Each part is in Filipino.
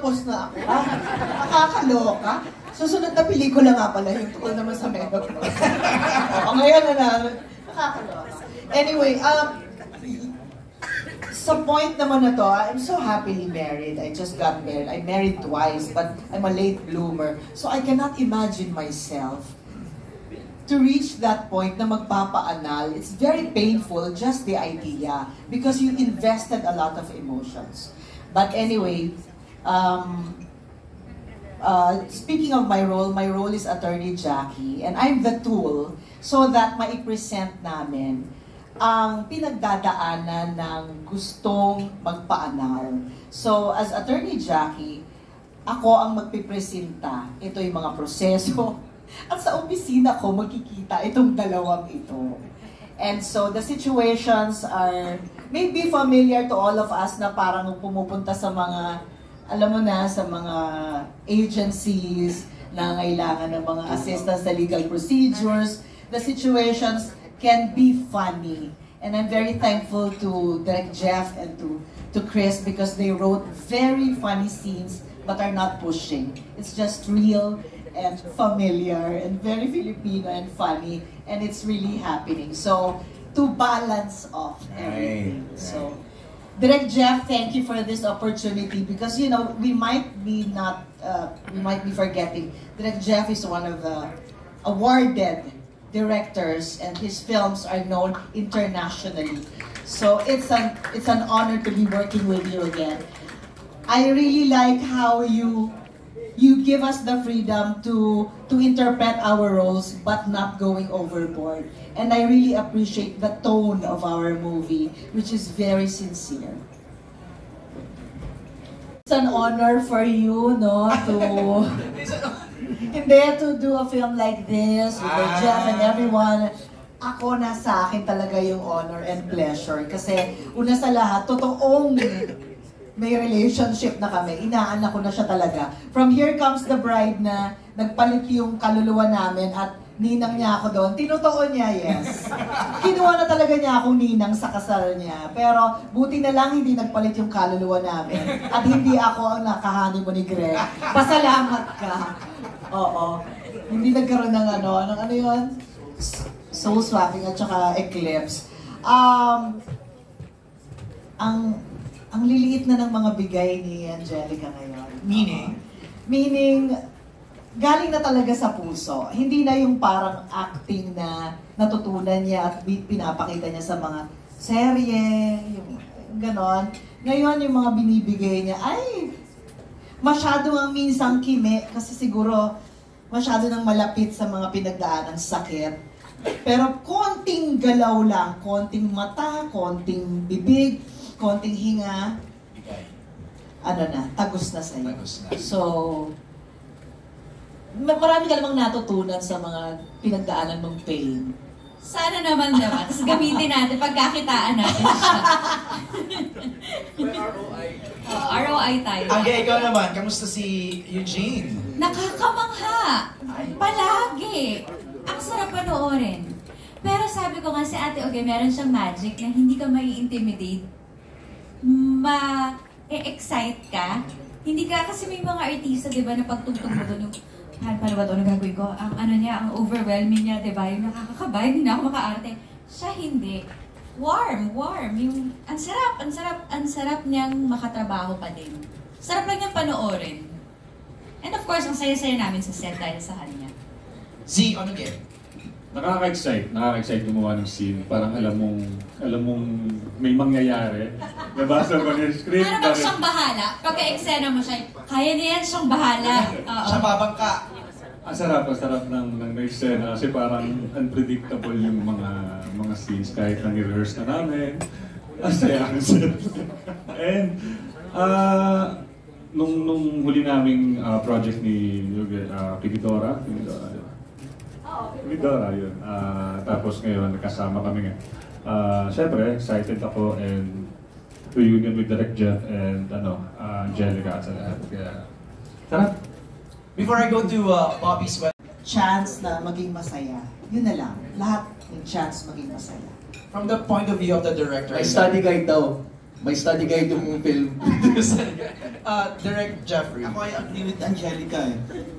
menopause na ako. Nakakaloka. Susunod na pelikula nga pala yung tukol naman sa menopause. Ngayon na nakakaloka. Anyway, sa point naman na to, I'm so happily married. I just got married. I'm married twice, but I'm a late bloomer. So I cannot imagine myself to reach that point na magpapa-anal. It's very painful, just the idea, because you invested a lot of emotions. But anyway, speaking of my role is Attorney Jackie, and I'm the tool so that mai-present namin ang pinagdadaanan ng gustong magpa-anal. So, as Attorney Jackie, ako ang magpipresenta. Ito yung mga proseso. At sa opisina ko, makikita itong dalawang ito. And so, the situations are maybe familiar to all of us na parang pumupunta sa mga, alam mo na, sa mga agencies na kailangan ng mga assistance sa legal procedures. The situations can be funny. And I'm very thankful to Direk Jeff and to Chris because they wrote very funny scenes but are not pushing. It's just real and familiar and very Filipino and funny, and it's really happening. So, to balance off everything. Right. So, Direk Jeff, thank you for this opportunity because, you know, we might be forgetting. Direk Jeff is one of the awarded directors, and his films are known internationally. So it's an honor to be working with you again. I really like how you give us the freedom to interpret our roles but not going overboard. And I really appreciate the tone of our movie, which is very sincere. It's an honor for you, no, to do a film like this with Jeff and everyone. Ako, nasa akin talaga yung honor and pleasure. Kasi una sa lahat, totoong may relationship na kami. Inaanak ko na siya talaga. From Here Comes the Bride na nagpalit yung kaluluwa namin at ninang niya ako doon. Tinutuon niya, yes. Kinuha na talaga niya akong ninang sa kasal niya. Pero buti na lang hindi nagpalit yung kaluluwa namin. At hindi ako ang nakahani mo ni Greg. Pasalamat ka. Oo. Hindi nagkaroon ng ano yun? Soul swapping at saka eclipse. Ang liliit na ng mga bigay ni Angelica ngayon. Meaning, galing na talaga sa puso. Hindi na yung parang acting na natutunan niya at pinapakita niya sa mga serye, yung ganon. Ngayon, yung mga binibigay niya, ay, masyado ang minsang kimi kasi siguro masyado nang malapit sa mga pinagdaan ng sakit. Pero konting galaw lang, konting mata, konting bibig, konting hinga, tagos na sa'yo. So, marami ka namang natutunan sa mga pinagdaanan mong pain. Sana naman. Tapos gamitin natin, pagkakitaan natin siya. ROI. ROI tayo. Angge, ikaw naman, kamusta si Eugene? Nakakamangha. Palagi. Ang sarap panoorin. Pero sabi ko nga si Ate Oge, meron siyang magic na hindi ka mai-intimidate. Ma-excite ka. Hindi ka, kasi may mga artista, di ba, na pagtugtog mo doon yung paano ba ito na gagawin ko? Ang overwhelming niya, diba? Yung nakakakabay, hindi na ako makaarte. Siya hindi. Warm. Yung, ang sarap niyang makatrabaho pa din. Sarap lang niyang panoorin. And of course, ang saya-saya namin sa set dahil sa kanya. Z, ano again? Nakaka-excite gumawa ng scene. Parang alam mong may mangyayari. Nabasa mo yung script. Para bang siyang bahala? Pagka-eksena mo siya, kaya niya yan siyang bahala. Siya babangka. Ang sarap ng eksena kasi parang unpredictable yung mga scenes kahit nang-rehearse na namin. Ang saya. And nung huli naming project ni Pigidora, yun. Tapos ngayon, kasama kami nga. Siyempre, excited ako and reunion with Direk Jeff and Angelica at sa lahat. Kaya, tara! Before I go to Bobby's chance na maging masaya. Yun na lang. Lahat ng chance maging masaya. From the point of view of the director. May study guide daw. May study guide yung film. Direct Jeffrey. Ako I agree with Angelica.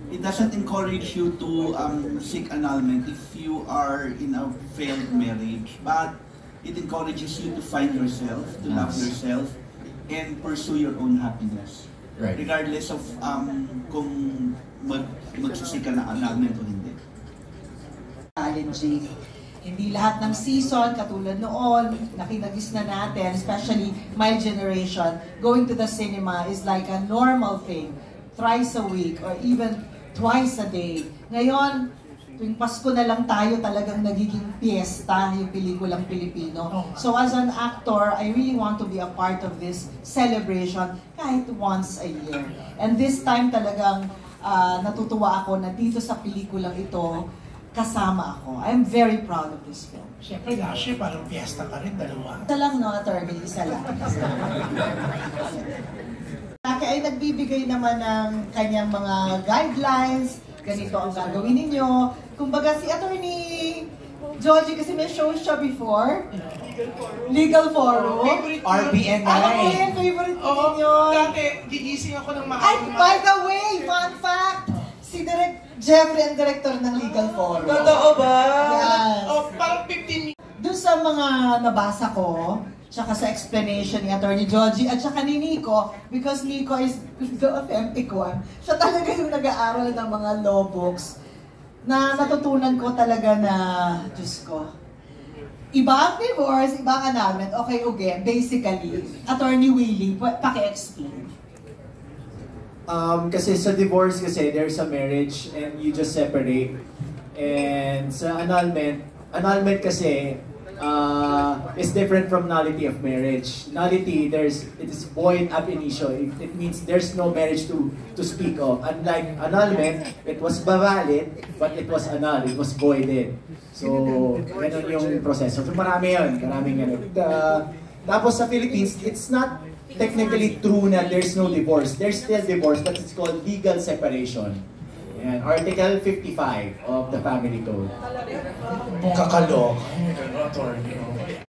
It doesn't encourage you to seek annulment if you are in a failed marriage, but it encourages you to find yourself, to love yourself, and pursue your own happiness. Right. Regardless of kung magsisika na annulment o hindi. Challenging. Hindi lahat ng season, katulad noon, nakinagis na natin, especially my generation, going to the cinema is like a normal thing. Thrice a week or even twice a day. Ngayon, tuwing Pasko na lang tayo talagang nagiging piyesta yung pelikulang Pilipino. So as an actor, I really want to be a part of this celebration kahit once a year. And this time talagang natutuwa ako na dito sa pelikulang ito, kasama ako. I'm very proud of this film. Siyempre, last year parang fiesta ka rin, dalawa. Isa lang, no, attorney? Isa lang. Kaya ay nagbibigay naman ng kanyang mga guidelines, ganito ang gagawin ninyo. Kumbaga si attorney Georgie, kasi may show siya before. Legal Forum. RBN9. Ano po yun? Favorite ko yun. Dati, gigising ako ng Ay, by the way, fun fact, si Direk Jeffrey ang director ng Legal Forum. Totoo ba? Yes. Oh, parang 15 minutes. Doon sa mga nabasa ko, tsaka sa explanation ni Attorney Georgie at tsaka ni Nico, because Nico is the authentic one, siya talaga yung nag-aaral ng mga law books na natutunan ko talaga na, Diyos ko, iba ang divorce, iba ang annulment. Okay, okay, basically, Attorney Willie, paki-explain. Kasi sa divorce kasi there's a marriage and you just separate. And sa annulment kasi is different from nullity of marriage. Nullity, it is void ab initio. It means there's no marriage to speak of. Unlike annulment, it was valid but it was annulled, it was voided. So, ganun yung proseso. So marami yun, maraming ganun. Tapos sa Philippines, it's not technically true na there's no divorce. There's still divorce, but it's called legal separation. And Article 55 of the Family Code. Kakalok. Attorney.